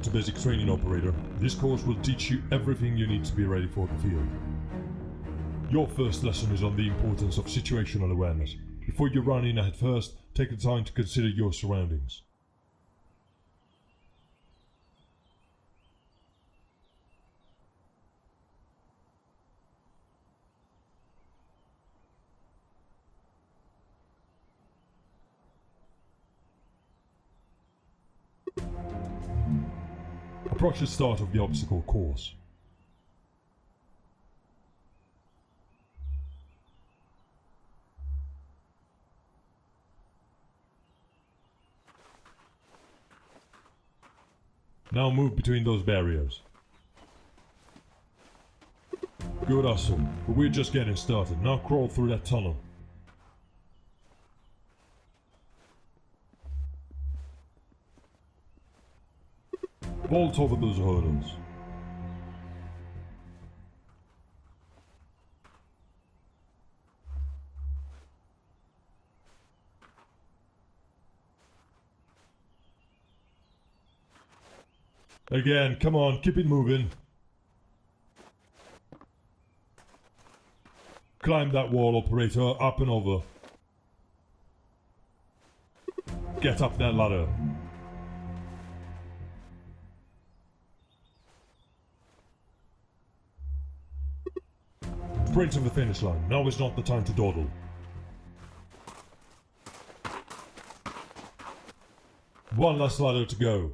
to Basic Training Operator. This course will teach you everything you need to be ready for the field. Your first lesson is on the importance of situational awareness. Before you run in head first, take the time to consider your surroundings. Approach the start of the obstacle course. Now move between those barriers. Good hustle, but we're just getting started. Now crawl through that tunnel. Vault over those hurdles. Again, come on, keep it moving. Climb that wall, operator, up and over. Get up that ladder. Sprint to the finish line. Now is not the time to dawdle. One last ladder to go.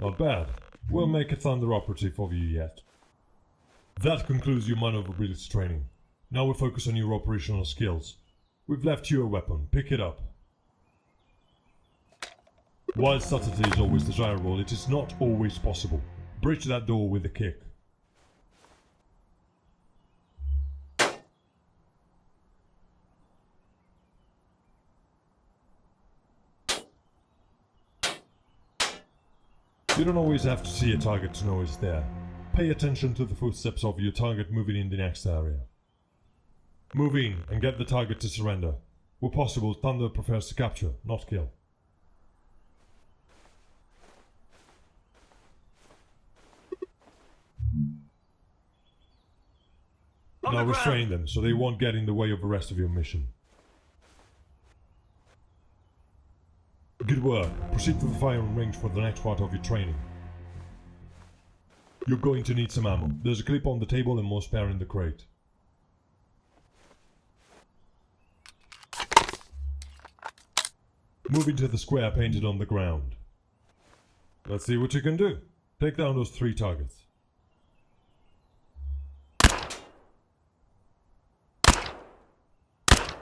Not bad. We'll make a thunder operative of you yet. That concludes your maneuverability training. Now we focus on your operational skills. We've left you a weapon. Pick it up. While subtlety is always desirable, it is not always possible. Breach that door with a kick. You don't always have to see a target to know it's there. Pay attention to the footsteps of your target moving in the next area. Move in and get the target to surrender. Where possible, Thunder prefers to capture, not kill. Now restrain them so they won't get in the way of the rest of your mission. Good work. Proceed to the firing range for the next part of your training. You're going to need some ammo. There's a clip on the table and more spare in the crate. Move into the square painted on the ground. Let's see what you can do. Take down those 3 targets.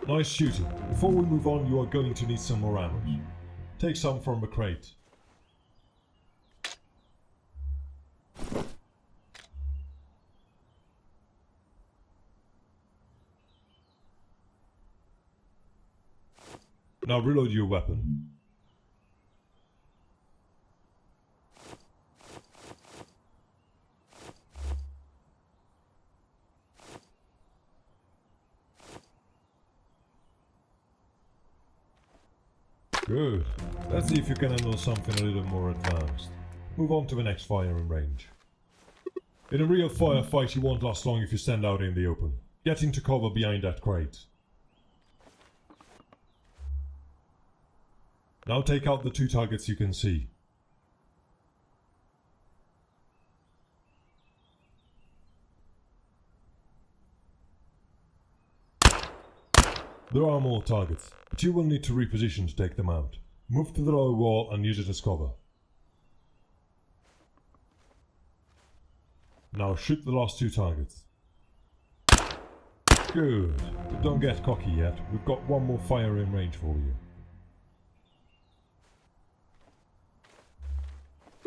Nice shooting. Before we move on, you are going to need some more ammo. Take some from the crate. Now reload your weapon. Good. Let's see if you can handle something a little more advanced. Move on to the next firing range. In a real firefight, you won't last long if you stand out in the open. Get into cover behind that crate. Now take out the 2 targets you can see. There are more targets, but you will need to reposition to take them out. Move to the lower wall and use it as cover. Now shoot the last 2 targets. Good, but don't get cocky yet. We've got one more fire in range for you.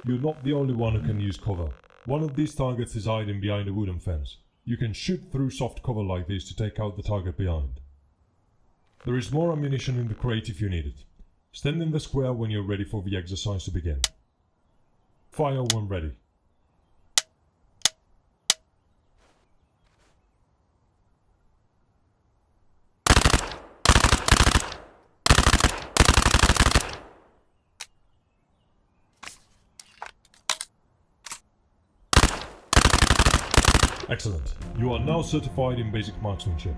You're not the only one who can use cover. One of these targets is hiding behind a wooden fence. You can shoot through soft cover like this to take out the target behind. There is more ammunition in the crate if you need it. Stand in the square when you're ready for the exercise to begin. Fire when ready. Excellent. You are now certified in basic marksmanship.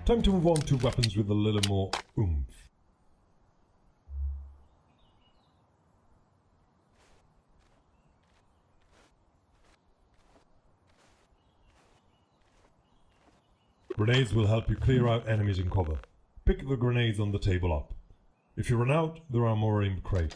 Time to move on to weapons with a little more oomph. Grenades will help you clear out enemies in cover. Pick the grenades on the table up. If you run out, there are more in the crate.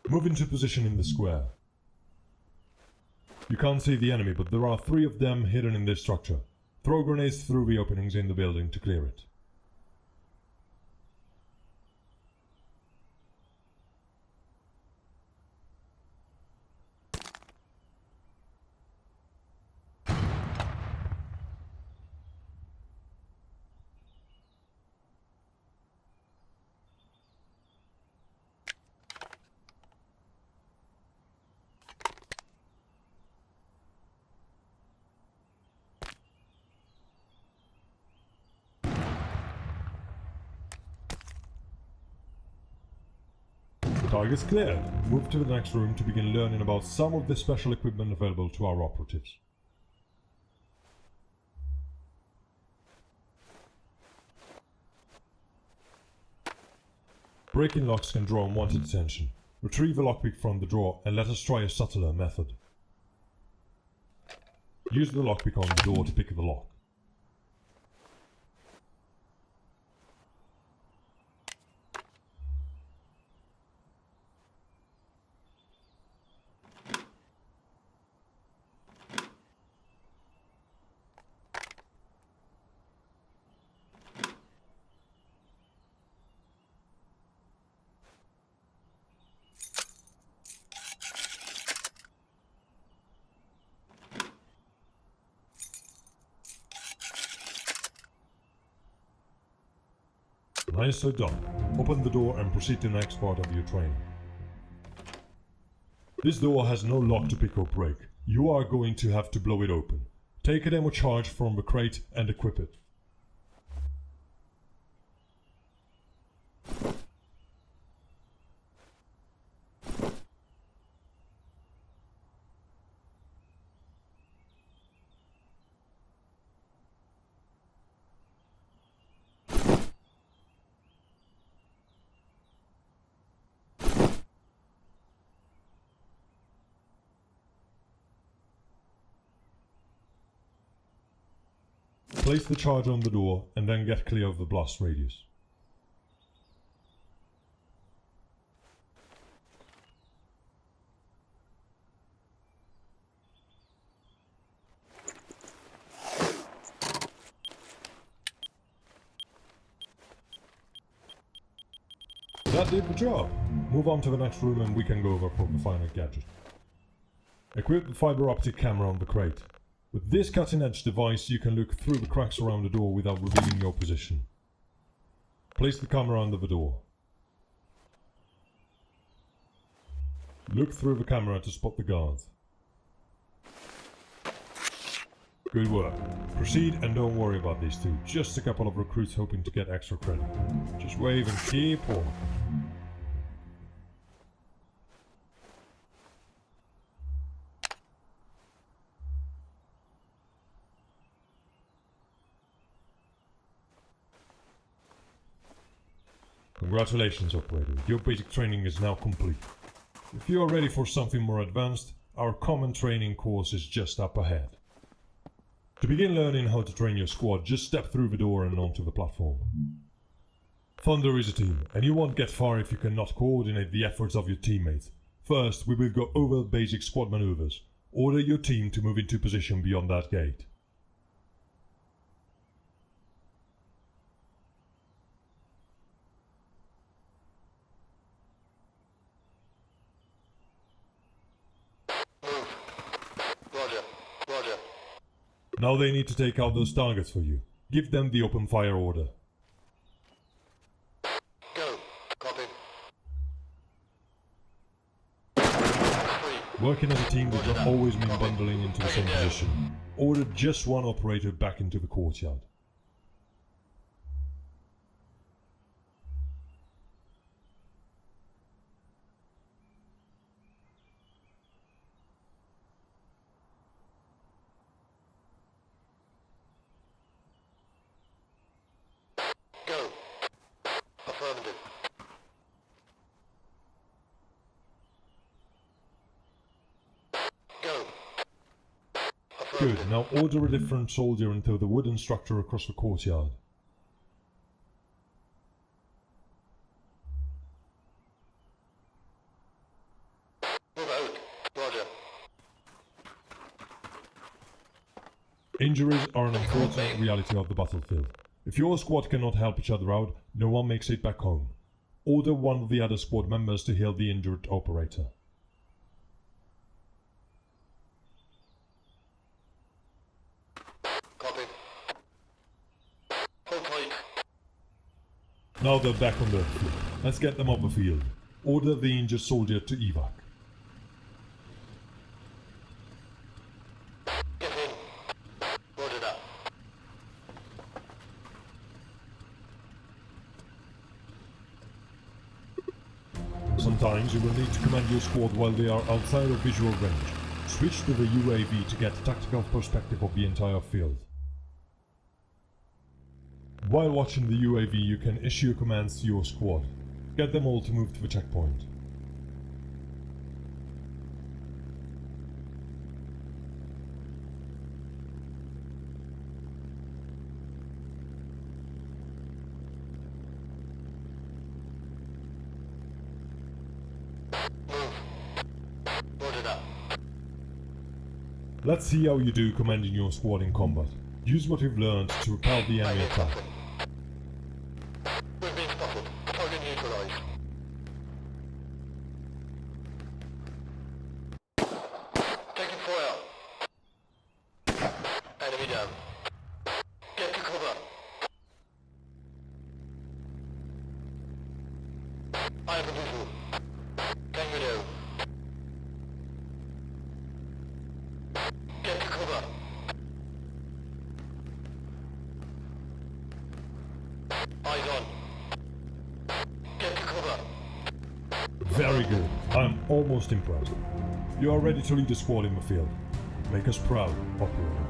Move into position in the square. You can't see the enemy, but there are 3 of them hidden in this structure. Throw grenades through the openings in the building to clear it. Target's cleared. Move to the next room to begin learning about some of the special equipment available to our operatives. Breaking locks can draw unwanted attention. Retrieve a lockpick from the drawer and let us try a subtler method. Use the lockpick on the door to pick the lock. Nicely done. Open the door and proceed to the next part of your training. This door has no lock to pick or break. You are going to have to blow it open. Take a demo charge from the crate and equip it. Place the charge on the door and then get clear of the blast radius. That did the job. Move on to the next room and we can go over for the final gadget. Equip the fiber optic camera on the crate. With this cutting-edge device, you can look through the cracks around the door without revealing your position. Place the camera under the door. Look through the camera to spot the guards. Good work. Proceed and don't worry about these two. Just a couple of recruits hoping to get extra credit. Just wave and keep walking. Congratulations, operator. Your basic training is now complete. If you are ready for something more advanced, our common training course is just up ahead. To begin learning how to train your squad, just step through the door and onto the platform. Thunder is a team, and you won't get far if you cannot coordinate the efforts of your teammates. First, we will go over basic squad maneuvers. Order your team to move into position beyond that gate. Now they need to take out those targets for you. Give them the open fire order. Go. Copy. 3. Working as a team does not always mean bundling into the same position. Order just one operator back into the courtyard. Go. Affirmative. Go. Good, now order a different soldier into the wooden structure across the courtyard. Move out. Roger. Injuries are an unfortunate reality of the battlefield. If your squad cannot help each other out, no one makes it back home. Order one of the other squad members to heal the injured operator. Copy. Hold tight. Now they're back on their feet. Let's get them off the field. Order the injured soldier to evac. Get in. Roger that. Sometimes you will need to command your squad while they are outside of visual range. Switch to the UAV to get a tactical perspective of the entire field. While watching the UAV, you can issue commands to your squad. Get them all to move to the checkpoint. Move. Roger that. Let's see how you do commanding your squad in combat. Use what you've learned to repel the I enemy hear attack. something. We've been spotted. Target neutralized. Taking fire. Enemy down. Get to cover. I have a visual. Tango down. Get to cover. Eyes on. Get to cover. Very good. I'm almost impressed. You are ready to lead a squad in the field. Make us proud, operator.